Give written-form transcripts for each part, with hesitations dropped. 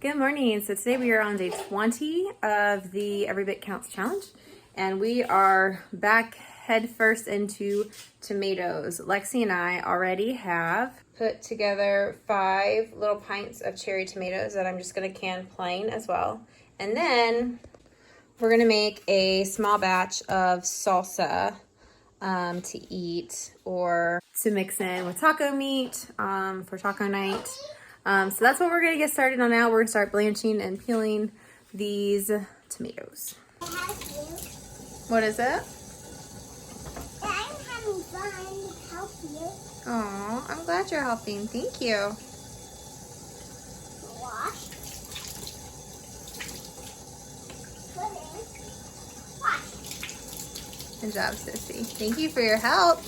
Good morning. So today we are on day 20 of the Every Bit Counts challenge, and we are back head first into tomatoes. Lexi and I already have put together 5 little pints of cherry tomatoes that I'm just going to can plain as well. And then we're going to make a small batch of salsa to eat or to mix in with taco meat for taco night. So that's what we're going to get started on now. We're going to start blanching and peeling these tomatoes. What is it? I'm having fun to help you. Oh, I'm glad you're helping. Thank you. Wash. Put in. Wash. Good job, Sissy. Thank you for your help.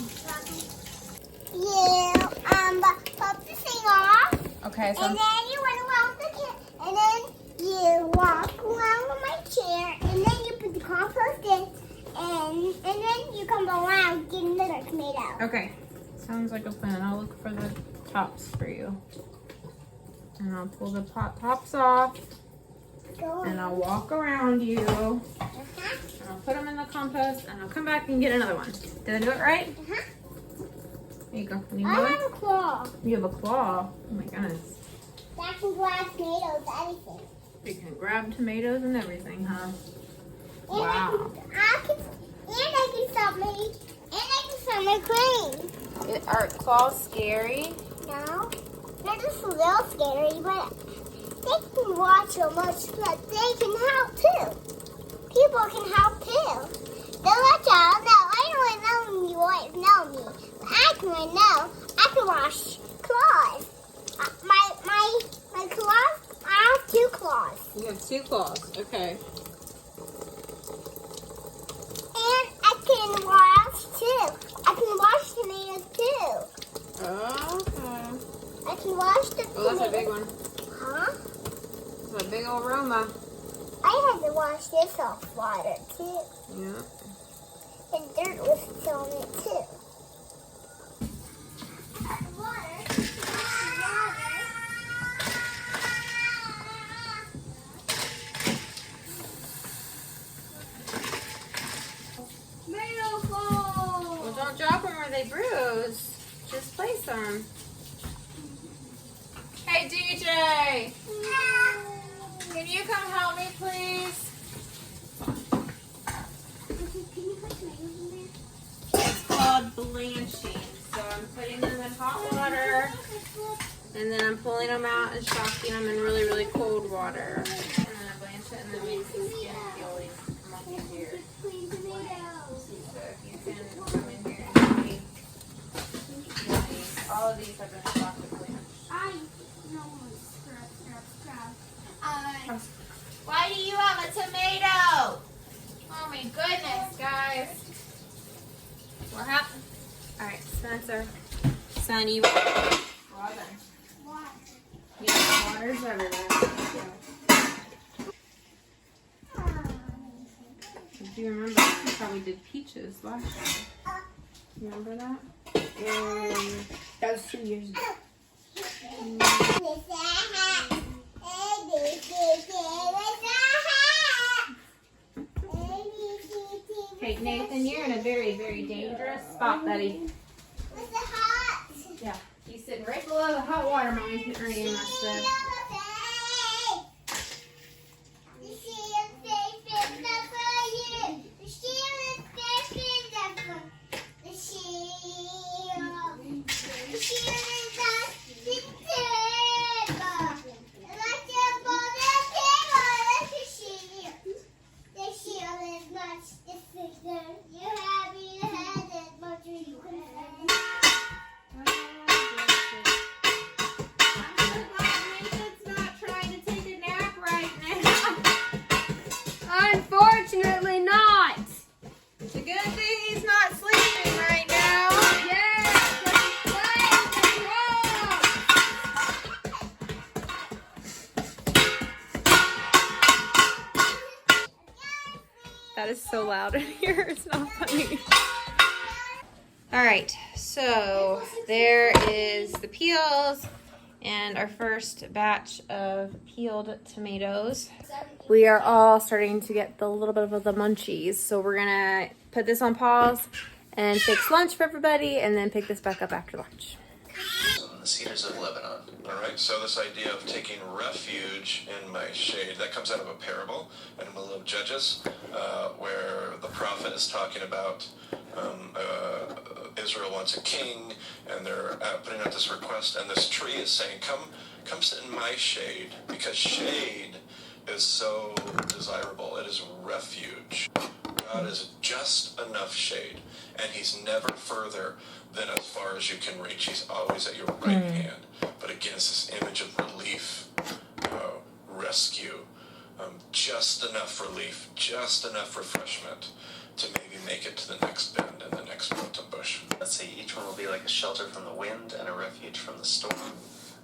You pop the thing off. Okay, so And then you run around the kit, and then you walk around with my chair, and then you put the compost in, and then you come around and get another tomato. okay. Sounds like a plan. I'll look for the tops for you. And I'll pull the tops off. And I'll walk around you. And I'll put them in the compost, and I'll come back and get another one. Did I do it right? There you go. Need I more? have a claw. You have a claw. Oh my goodness. That can grab tomatoes, anything. You can grab tomatoes and everything, huh? And Wow. I can stop my cream. Are claws scary? No, they're just a little scary, but they can watch so much, but they can help too. People can help too. They'll let y'all know. I don't know you won't know me, but I can know. I can wash claws. My claws. I have 2 claws, You have 2 claws. Okay. and I can wash too. I can wash tomatoes too. Okay. I can wash the Oh, that's a tomatoes. big one. Huh? That's a big old Roma. I had to wash this off water too. Yeah. And dirt was still in it too. Well, don't drop them or they bruise. Just place them. Hey, DJ! Can you come help me, please? It's called blanching. So I'm putting them in hot water, and then I'm pulling them out and shocking them in really, really cold water. And then I blanch it, and then makes the skin peeling much easier. So if you can come in here and help me. All of these have been shocked and blanched. Why do you have a tomato? Oh my goodness, guys. What happened? Alright, Spencer. Son, you. Robin. Yeah, water's everywhere. Do you remember how we did peaches last year? You remember that? That was 2 years ago. Okay, Nathan, you're in a very, very dangerous spot, buddy. Yeah, he's sitting right below the hot water Mommy's getting ready to mess with. Unfortunately not. It's a good thing he's not sleeping right now. Yes, but he's playing the That is so loud in here. It's not funny. All right, so there is the peels and our first batch of peeled tomatoes. We are all starting to get the little bit of the munchies, so we're gonna put this on pause and fix lunch for everybody, and then pick this back up after lunch. The cedars of Lebanon. All right, so this idea of taking refuge in my shade, that comes out of a parable in the middle of Judges, where the prophet is talking about Israel wants a king, and they're putting out this request, and this tree is saying, come sit in my shade, because shade is so desirable. It is refuge. God is just enough shade, and he's never further than as far as you can reach. He's always at your right hand. But again, it's this image of relief, rescue, just enough relief, just enough refreshment to maybe make it to the next bend and the next mountain bush. Let's say each one will be like a shelter from the wind and a refuge from the storm,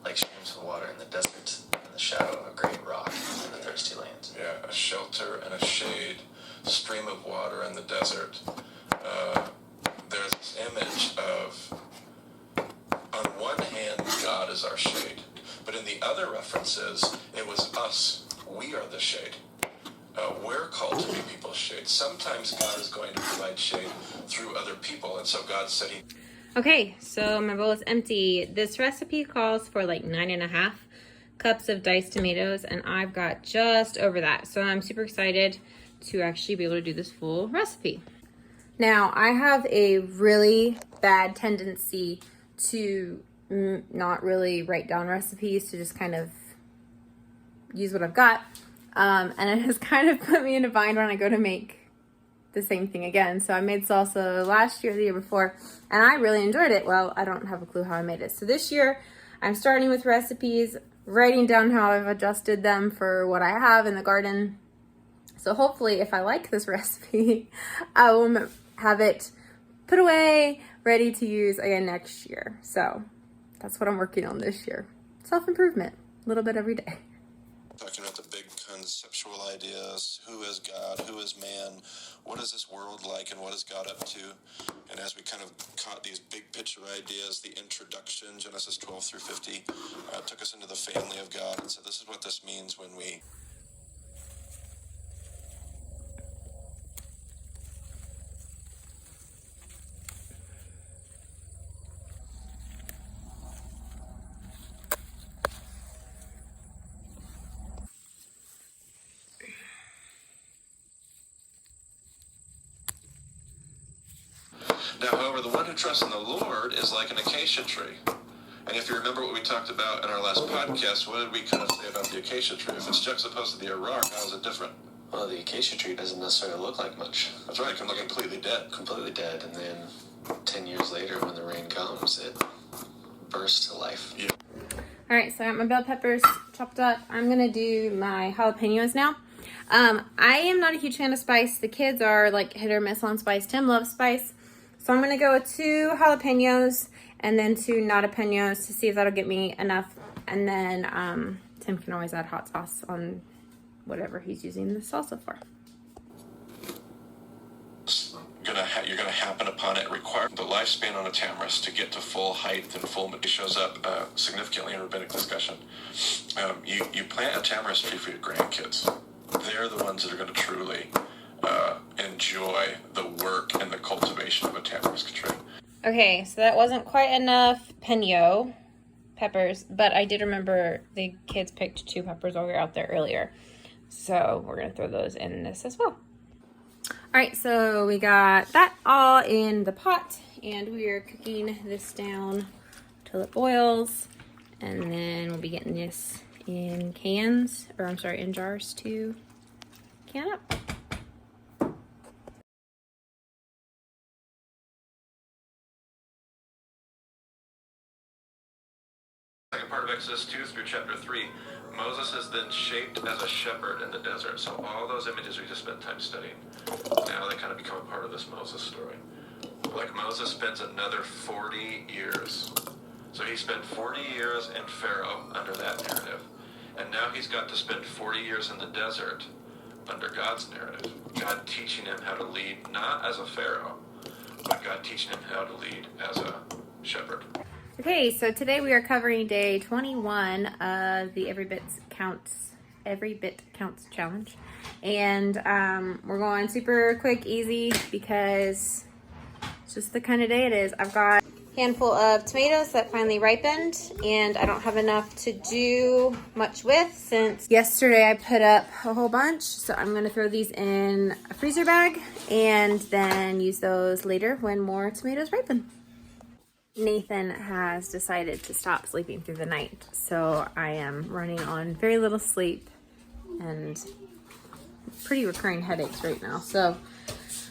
like streams of water in the desert and the shadow of a great rock in the thirsty lands. Yeah, a shelter and a shade, stream of water in the desert. There's this image of, on one hand, God is our shade, but in the other references, it was us. We are the shade. We're called to be people's shade. Sometimes God is going to provide shade through other people, and so God said he... Okay, so my bowl is empty. This recipe calls for like 9.5 cups of diced tomatoes, and I've got just over that. So I'm super excited to actually be able to do this full recipe. Now, I have a really bad tendency to not really write down recipes, to just kind of use what I've got. And it has kind of put me in a bind when I go to make the same thing again. So I made salsa last year, the year before, and I really enjoyed it. Well, I don't have a clue how I made it. So this year, I'm starting with recipes, writing down how I've adjusted them for what I have in the garden. So hopefully, if I like this recipe, I will have it put away, ready to use again next year. So that's what I'm working on this year. Self-improvement, a little bit every day. Talking about the big conceptual ideas, who is God, who is man, what is this world like, and what is God up to? And as we kind of caught these big picture ideas, the introduction, Genesis 12 through 50, took us into the family of God, and said this is what this means when we... Now, however, the one who trusts in the Lord is like an acacia tree. And if you remember what we talked about in our last podcast, what did we kind of say about the acacia tree? If it's juxtaposed to the arar, how is it different? Well, the acacia tree doesn't necessarily look like much. That's right, it can look completely dead. Completely dead, and then 10 years later, when the rain comes, it bursts to life. Yeah. All right, so I got my bell peppers chopped up. I'm gonna do my jalapenos now. I am not a huge fan of spice. The kids are like hit or miss on spice. Tim loves spice. So I'm gonna go with 2 jalapenos and then 2 nadapenos to see if that'll get me enough. And then Tim can always add hot sauce on whatever he's using the salsa for. You're gonna happen upon it. Require the lifespan on a tamarisk to get to full height and full. It shows up significantly in rabbinic discussion. You plant a tamarisk tree for your grandkids. They're the ones that are going to truly enjoy the work and the cultivation of a tamarisk tree. Okay, so that wasn't quite enough peno peppers, but I did remember the kids picked 2 peppers while we were out there earlier. So we're gonna throw those in this as well. All right, so we got that all in the pot, and we are cooking this down till it boils, and then we'll be getting this in cans, or I'm sorry, in jars to can up. Second part of Exodus 2 through chapter 3, Moses is then shaped as a shepherd in the desert. So all those images we just spent time studying, now they kind of become a part of this Moses story. Like Moses spends another 40 years. So he spent 40 years in Pharaoh under that narrative. And now he's got to spend 40 years in the desert under God's narrative. God teaching him how to lead, not as a Pharaoh, but God teaching him how to lead as a shepherd. Okay, so today we are covering day 21 of the Every Bit Counts challenge. And we're going super quick, easy, because it's just the kind of day it is. I've got a handful of tomatoes that finally ripened, and I don't have enough to do much with since yesterday I put up a whole bunch. So I'm gonna throw these in a freezer bag and then use those later when more tomatoes ripen. Nathan has decided to stop sleeping through the night, so I am running on very little sleep and pretty recurring headaches right now. So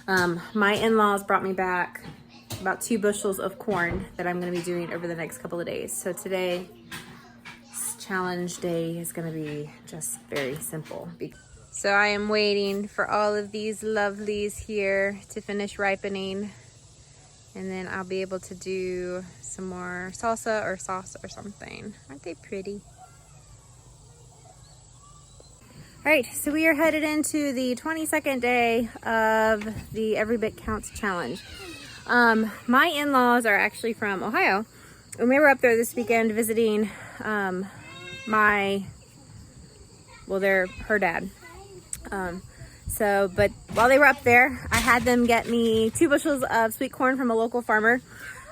my in-laws brought me back about 2 bushels of corn that I'm going to be doing over the next couple of days. So today's challenge day is going to be just very simple. So I am waiting for all of these lovelies here to finish ripening, and then I'll be able to do some more salsa or sauce or something. Aren't they pretty? All right, so we are headed into the 22nd day of the Every Bit Counts challenge. My in-laws are actually from Ohio, and we were up there this weekend visiting her dad. But while they were up there, I had them get me 2 bushels of sweet corn from a local farmer.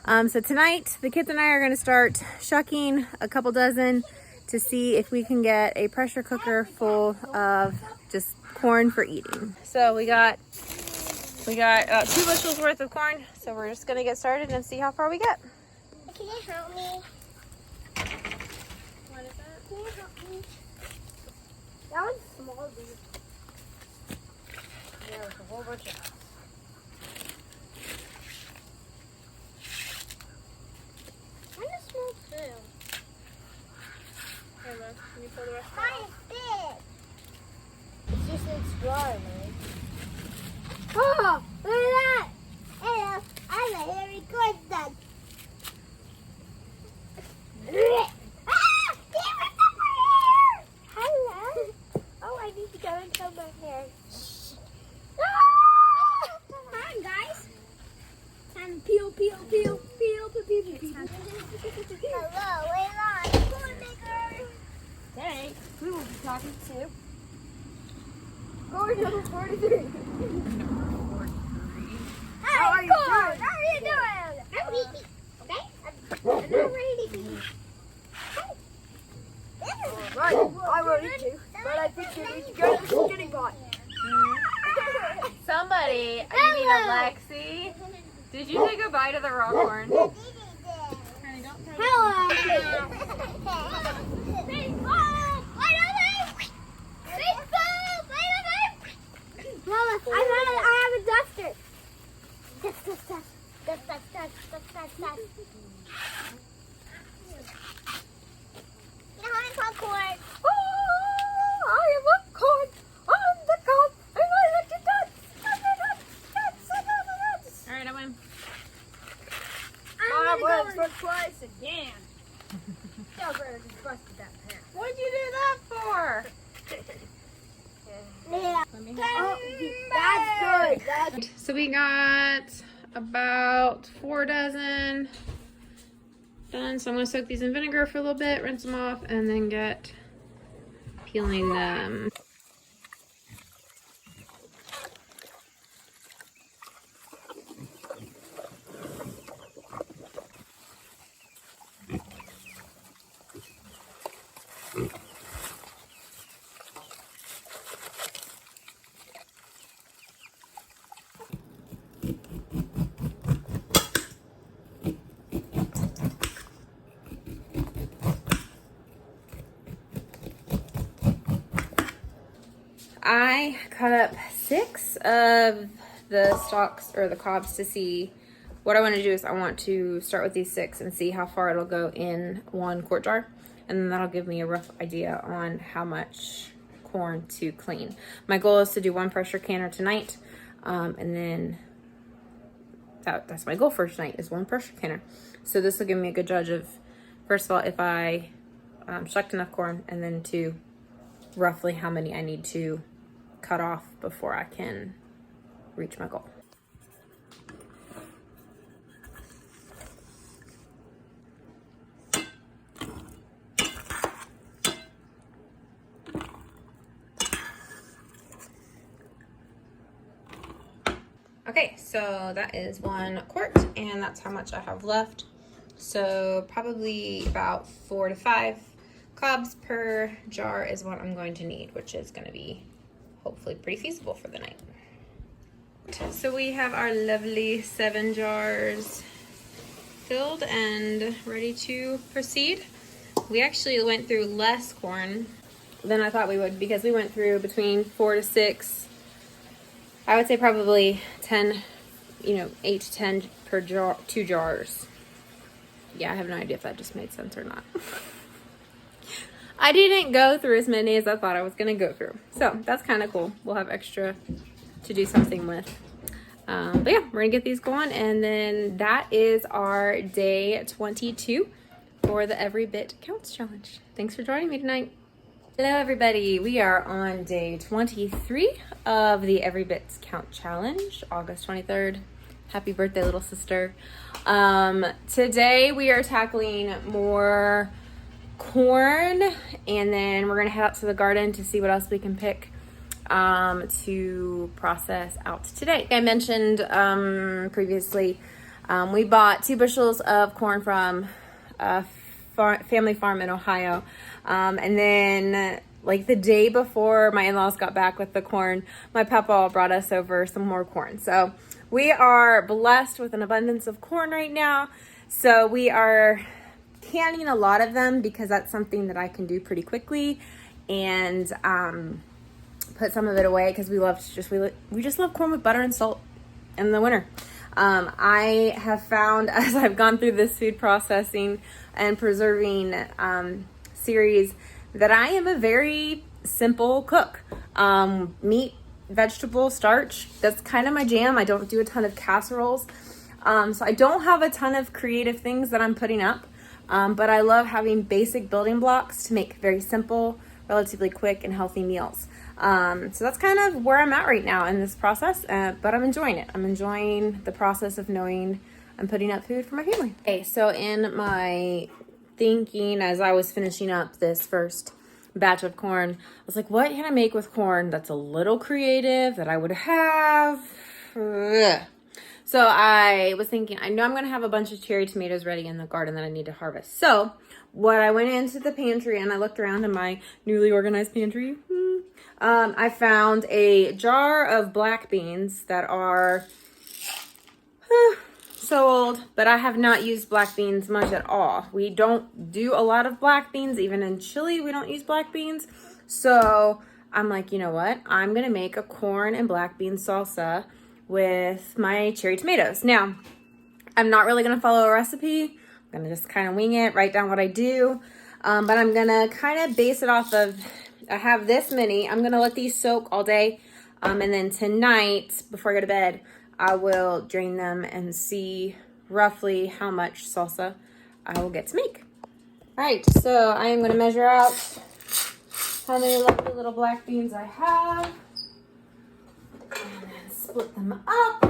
So tonight, the kids and I are going to start shucking a couple dozen to see if we can get a pressure cooker full of just corn for eating. So we got 2 bushels worth of corn. So we're just going to get started and see how far we get. Can you help me? What is that? Can you help me? That one's small, dude. There's a whole bunch of Kind of small too. Here, look. Can you pull the rest of Mine is big. It's just an explorer, man. Oh, Look at that. Hello, I'm a hairy corn dog. Ah! Damn it, that's my hair! Hello. Oh, I need to go and comb my hair. come on, guys. Time to peel. Hello, wait on. Corn maker. Today, we will be talking to corn number 43. How are you corn? doing? How are you doing? I'm eating. Okay? I'm not ready to eat. Right, I will eat you, but I think you need to go to the skinny pot. Somebody, you mean Alexi? Did you say goodbye to the raw corn? Hello. Mama, I have a duster. Dust. You know how to popcorn? Oh, I am a corn on the cob, and I like to dance. All right, I win. I went for twice again. Elderberry just busted that pan. What'd you do that for? Yeah. That's good. So we got about 4 dozen done. So I'm gonna soak these in vinegar for a little bit, rinse them off, and then get peeling them. I cut up 6 of the stalks or the cobs to see what I want to do. Is I want to start with these 6 and see how far it'll go in 1 quart jar, and then that'll give me a rough idea on how much corn to clean. My goal is to do 1 pressure canner tonight, and then that's my goal for tonight is 1 pressure canner. So this will give me a good judge of, first of all, if I shucked enough corn, and then 2, roughly how many I need to cut off before I can reach my goal. Okay, so that is 1 quart, and that's how much I have left. So probably about 4 to 5 cobs per jar is what I'm going to need, which is going to be hopefully pretty feasible for the night. So we have our lovely 7 jars filled and ready to proceed. We actually went through less corn than I thought we would, because we went through between 4 to 6. I would say probably 10, 8 to 10 per jar, 2 jars. Yeah, I have no idea if that just made sense or not. I didn't go through as many as I thought I was going to go through. So that's kind of cool. We'll have extra to do something with. But yeah, we're going to get these going. And then that is our day 22 for the Every Bit Counts Challenge. Thanks for joining me tonight. Hello everybody, we are on day 23 of the Every Bits Count Challenge, August 23rd. Happy birthday, little sister. Today we are tackling more corn, and then we're gonna head out to the garden to see what else we can pick to process out today. Like I mentioned previously, we bought 2 bushels of corn from a family farm in Ohio. And then like the day before my in-laws got back with the corn, my papa brought us over some more corn. So we are blessed with an abundance of corn right now. So we are canning a lot of them because that's something that I can do pretty quickly, and put some of it away because we just love corn with butter and salt in the winter. I have found, as I've gone through this food processing and preserving series, that I am a very simple cook. Meat, vegetable, starch, that's kind of my jam. I don't do a ton of casseroles. So I don't have a ton of creative things that I'm putting up. But I love having basic building blocks to make very simple, relatively quick and healthy meals. So that's kind of where I'm at right now in this process, but I'm enjoying it. I'm enjoying the process of knowing I'm putting up food for my family. Okay, so in my thinking as I was finishing up this first batch of corn, I was like, what can I make with corn that's a little creative that I would have? So I was thinking, I know I'm going to have a bunch of cherry tomatoes ready in the garden that I need to harvest. So what I went into the pantry and I looked around in my newly organized pantry, I found a jar of black beans that are so old, but I have not used black beans much at all. We don't do a lot of black beans. Even in chili, we don't use black beans. So I'm like, you know what? I'm going to make a corn and black bean salsa with my cherry tomatoes. Now, I'm not really going to follow a recipe. I'm going to just kind of wing it, write down what I do. But I'm going to kind of base it off of, I have this many. I'm going to let these soak all day. And then tonight, before I go to bed, I will drain them and see roughly how much salsa I will get to make. All right, so I am going to measure out how many lovely little black beans I have. And then split them up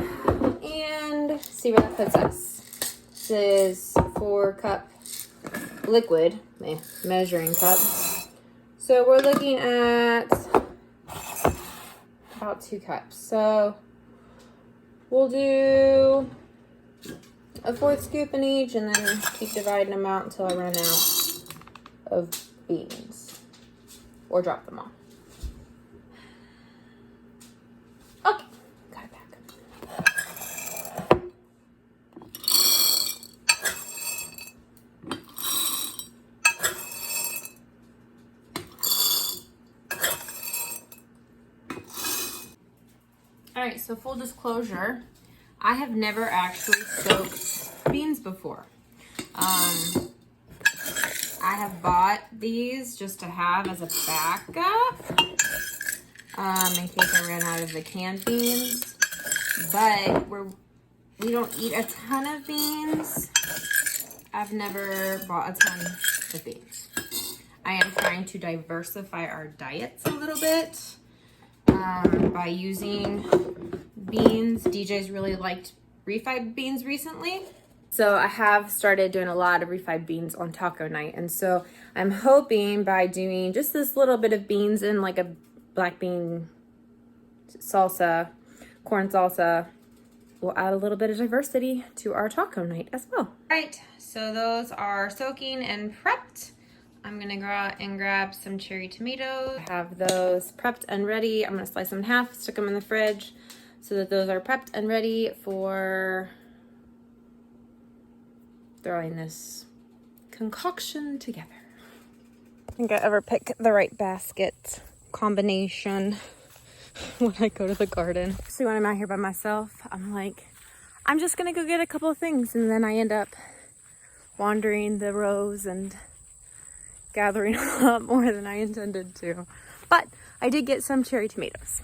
and see where that puts us. This is 4-cup liquid, measuring cup. So we're looking at about 2 cups. So we'll do a 1/4 scoop in each and then keep dividing them out until I run out of beans or drop them all. Okay, got it back. All right, so full disclosure, I have never actually soaked beans before. I have bought these just to have as a backup in case I ran out of the canned beans. But we don't eat a ton of beans. I've never bought a ton of beans. I am trying to diversify our diets a little bit by using beans. DJ's really liked refried beans recently. So I have started doing a lot of refried beans on taco night. And so I'm hoping by doing just this little bit of beans in like a black bean salsa, corn salsa, we'll add a little bit of diversity to our taco night as well. All right, so those are soaking and prepped. I'm gonna go out and grab some cherry tomatoes. I have those prepped and ready. I'm gonna slice them in half, stick them in the fridge so that those are prepped and ready for throwing this concoction together. I think I ever pick the right basket combination when I go to the garden. So when I'm out here by myself, I'm like, I'm just gonna go get a couple of things, and then I end up wandering the rows and gathering a lot more than I intended to. But I did get some cherry tomatoes.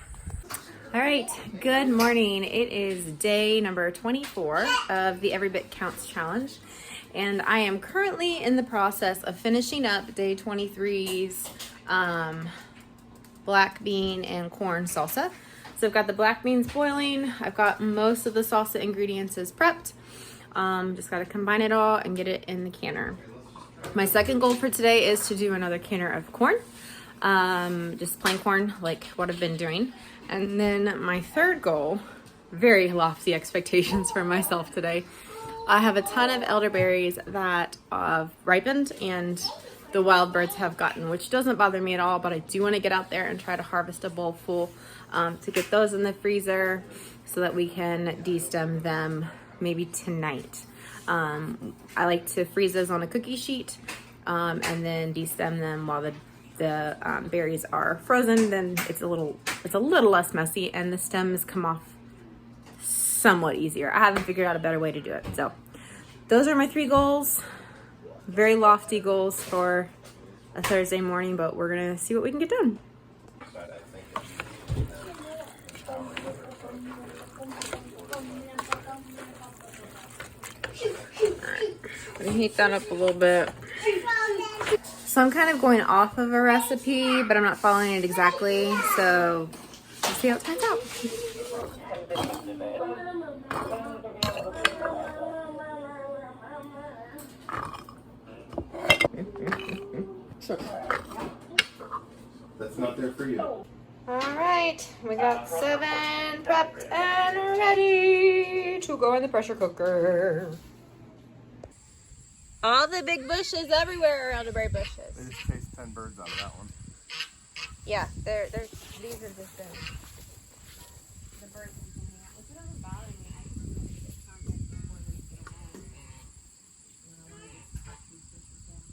All right, good morning. It is day number 24 of the Every Bit Counts challenge. And I am currently in the process of finishing up day 23's black bean and corn salsa. So I've got the black beans boiling. I've got most of the salsa ingredients is prepped. Just got to combine it all and get it in the canner. My second goal for today is to do another canner of corn. Just plain corn, like what I've been doing. And then my third goal, very lofty expectations for myself today. I have a ton of elderberries that have ripened and the wild birds have gotten, which doesn't bother me at all, but I do want to get out there and try to harvest a bowl full to get those in the freezer so that we can de-stem them maybe tonight. I like to freeze those on a cookie sheet and then de-stem them while the berries are frozen. Then it's a little less messy and the stems come off somewhat easier. I haven't figured out a better way to do it. So those are my 3 goals. Very lofty goals for a Thursday morning, but we're gonna see what we can get done. Let me heat that up a little bit. So I'm kind of going off of a recipe, but I'm not following it exactly. So let's see how it turns out. That's not there for you. All right, we got 7 prepped and ready to go in the pressure cooker. All the big bushes everywhere are elderberry bushes. They just chased 10 birds out of that one. Yeah, these are just the birds. Which doesn't bother me. I just want to get contact before we get home. And I want to get stuff these bushes down.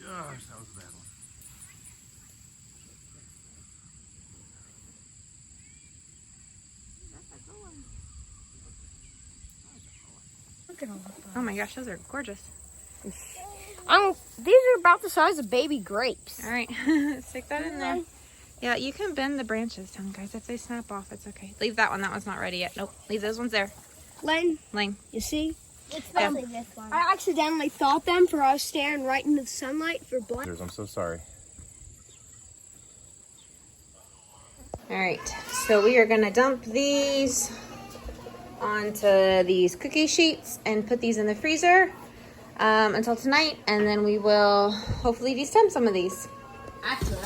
Gosh, that was a bad one. Look at all that. Oh my gosh, those are gorgeous. These are about the size of baby grapes. All right, stick that in there. Yeah, you can bend the branches down, guys. If they snap off, it's okay. Leave that one. That one's not ready yet. Nope. Leave those ones there. Lane, You see? Especially this one. I accidentally thought them for I was staring right into the sunlight for black. I'm so sorry. All right, so we are gonna dump these onto these cookie sheets and put these in the freezer until tonight, and then we will hopefully de-stem some of these.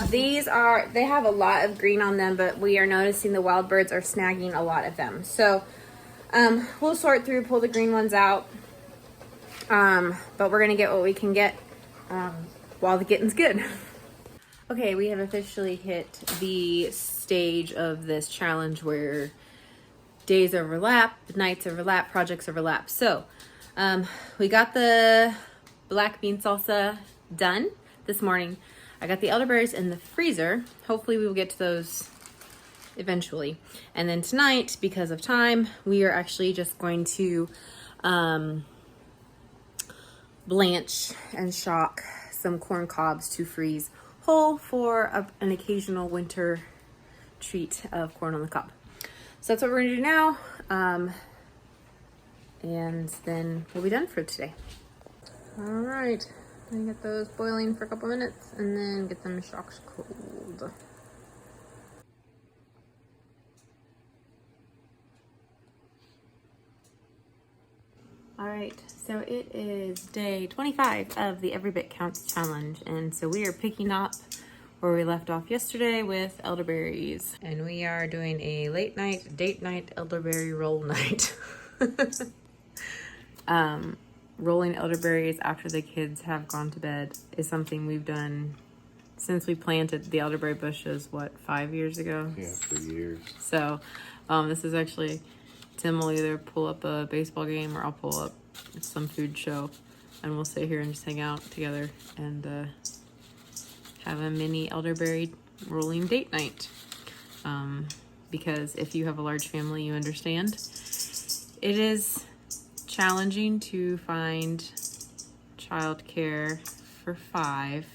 They have a lot of green on them, but we are noticing the wild birds are snagging a lot of them. So we'll sort through, pull the green ones out, but we're gonna get what we can get while the getting's good. Okay, we have officially hit the stage of this challenge where days overlap, nights overlap, projects overlap. So we got the black bean salsa done this morning. I got the elderberries in the freezer. Hopefully we will get to those eventually. And then tonight, because of time, we are actually just going to blanch and shock some corn cobs to freeze whole for an occasional winter treat of corn on the cob. So that's what we're gonna do now. And then we'll be done for today. All right, I'm gonna get those boiling for a couple minutes and then get them shocks cold. All right, so it is day 25 of the Every Bit Counts challenge. And so we are picking up where we left off yesterday with elderberries. And we are doing a late night, date night, elderberry roll night. Rolling elderberries after the kids have gone to bed is something we've done since we planted the elderberry bushes, what, 5 years ago? Yeah, for years. So this is actually, Tim will either pull up a baseball game or I'll pull up some food show and we'll sit here and just hang out together and have a mini elderberry rolling date night. Because if you have a large family, you understand it is challenging to find childcare for 5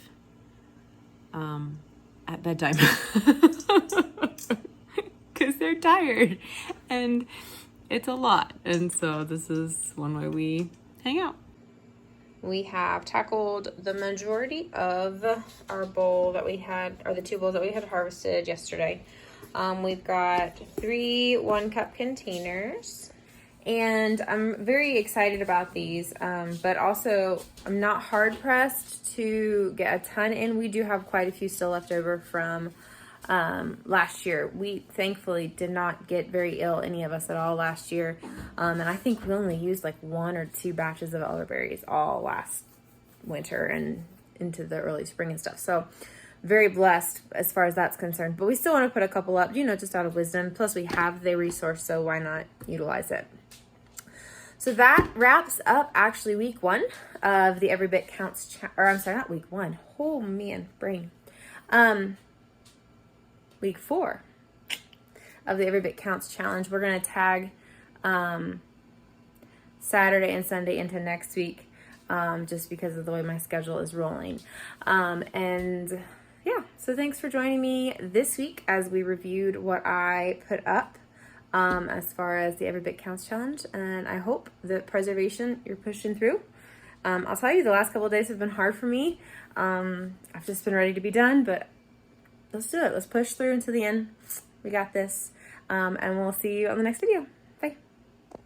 at bedtime because they're tired and it's a lot. And so this is one way we hang out. We have tackled the majority of our bowl that we had, or the 2 bowls that we had harvested yesterday. We've got 3 1-cup containers. And I'm very excited about these, but also I'm not hard pressed to get a ton in. We do have quite a few still left over from last year. We thankfully did not get very ill, any of us at all last year. And I think we only used like 1 or 2 batches of elderberries all last winter and into the early spring and stuff. So very blessed as far as that's concerned. But we still want to put a couple up, just out of wisdom. Plus we have the resource, so why not utilize it? So that wraps up actually week 1 of the Every Bit Counts, not week 1. Oh man, brain. Week 4 of the Every Bit Counts challenge. We're going to tag Saturday and Sunday into next week just because of the way my schedule is rolling. And yeah, so thanks for joining me this week as we reviewed what I put up as far as the Every Bit Counts challenge, and I hope that preservation you're pushing through. I'll tell you, the last couple of days have been hard for me. I've just been ready to be done, but let's do it. Let's push through until the end. We got this, and we'll see you on the next video.